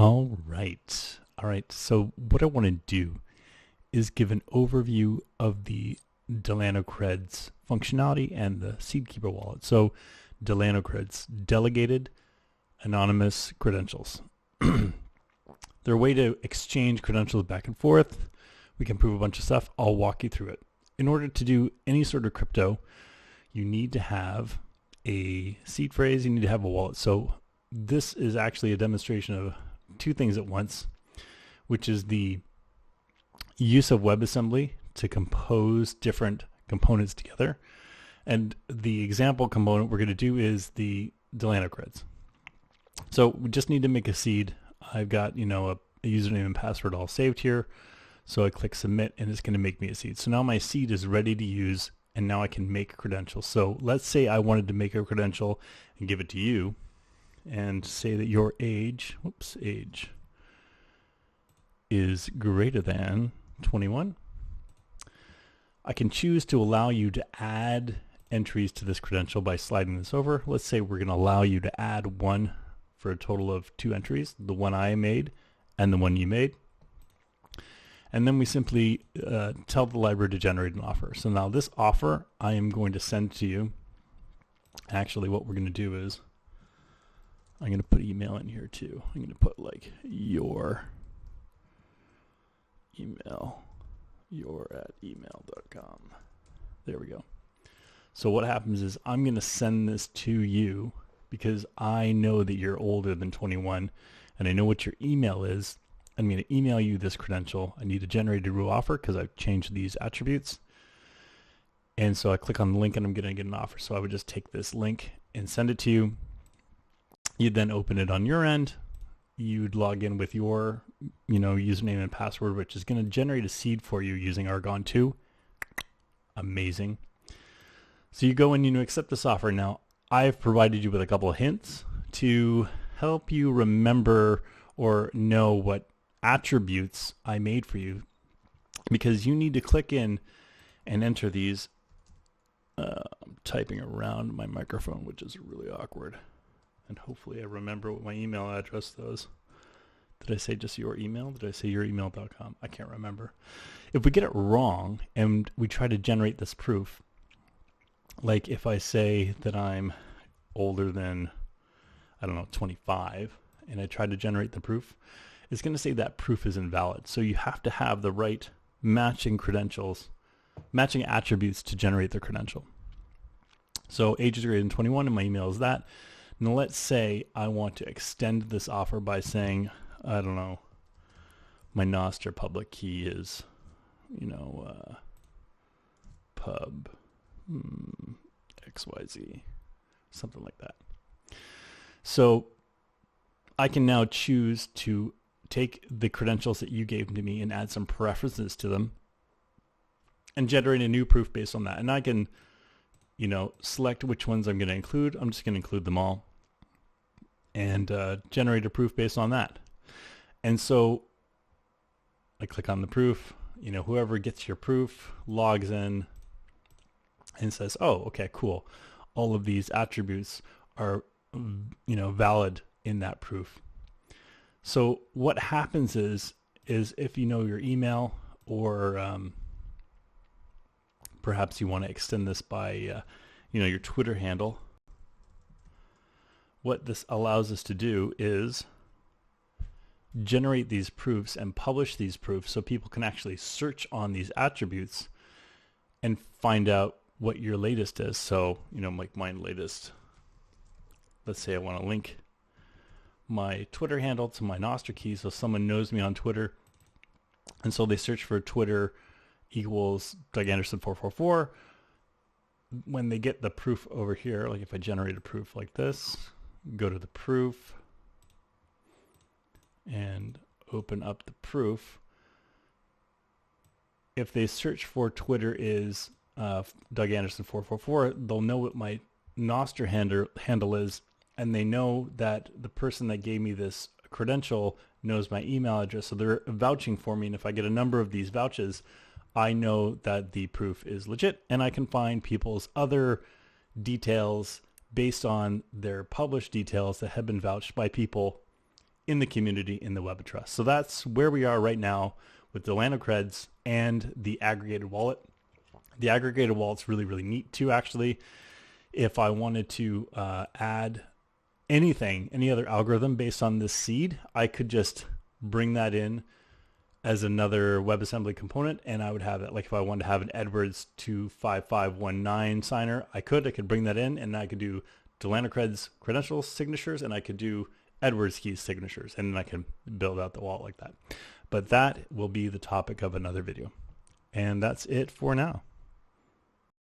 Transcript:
All right. All right. So what I want to do is give an overview of the Delanocreds functionality and the Seedkeeper wallet. So Delanocreds, Delegated Anonymous Credentials. They're a way to exchange credentials back and forth. We can prove a bunch of stuff. I'll walk you through it. In order to do any sort of crypto, you need to have a seed phrase, you need to have a wallet. So this is actually a demonstration of two things at once, which is the use of WebAssembly to compose different components together. And the example component we're going to do is the Delanocreds. So we just need to make a seed. I've got, a username and password all saved here. So I click submit and it's going to make me a seed. So now my seed is ready to use and now I can make a credential. So let's say I wanted to make a credential and give it to you and say that your age is greater than 21. I can choose to allow you to add entries to this credential by sliding this over. Let's say we're going to allow you to add one for a total of 2 entries, the one I made and the one you made. And then we simply tell the library to generate an offer. So now this offer I am going to send to you. Actually, what we're going to do is I'm going to put email in here too. I'm going to put like your email, your@email.com. There we go. So what happens is I'm going to send this to you because I know that you're older than 21 and I know what your email is. I'm going to email you this credential. I need to generate a new offer because I've changed these attributes. And so I click on the link and I'm going to get an offer. So I would just take this link and send it to you. You'd then open it on your end. You'd log in with your, username and password, which is going to generate a seed for you using Argon 2. Amazing. So you go and accept this offer. Now, I've provided you with a couple of hints to help you remember or know what attributes I made for you, because you need to click in and enter these. I'm typing around my microphone, which is really awkward. And hopefully I remember what my email address was. Did I say just your email? Did I say youremail.com? I can't remember. If we get it wrong and we try to generate this proof, like if I say that I'm older than, 25, and I try to generate the proof, it's going to say that proof is invalid. So you have to have the right matching credentials, matching attributes to generate the credential. So age is greater than 21 and my email is that. Now let's say I want to extend this offer by saying, my Nostr public key is, pub XYZ, something like that. So I can now choose to take the credentials that you gave to me and add some preferences to them and generate a new proof based on that. And I can, select which ones I'm going to include. I'm just going to include them all and generate a proof based on that. And so I click on the proof, whoever gets your proof logs in and says, oh, okay, cool. All of these attributes are, valid in that proof. So what happens is if you know your email or perhaps you want to extend this by, your Twitter handle, what this allows us to do is generate these proofs and publish these proofs so people can actually search on these attributes and find out what your latest is. So, like my latest, let's say I want to link my Twitter handle to my Nostr key so someone knows me on Twitter. And so they search for Twitter equals Doug Anderson 444. When they get the proof over here, like if I generate a proof like this, go to the proof and open up the proof. If they search for Twitter is Doug Anderson 444, they'll know what my Nostr handle is, and they know that the person that gave me this credential knows my email address, so they're vouching for me. And if I get a number of these vouches, I know that the proof is legit, and I can find people's other details based on their published details that have been vouched by people in the community in the Web of Trust. So that's where we are right now with the Delano Creds and the aggregated wallet. The aggregated wallet's really, really neat too, actually. If I wanted to add anything, any other algorithm based on this seed, I could just bring that in as another WebAssembly component, and I would have it. Like if I wanted to have an Edwards 25519 signer, I could bring that in, and I could do Delano Creds credentials signatures, and I could do Edwards keys signatures, and then I can build out the wallet like that. But that will be the topic of another video. And that's it for now.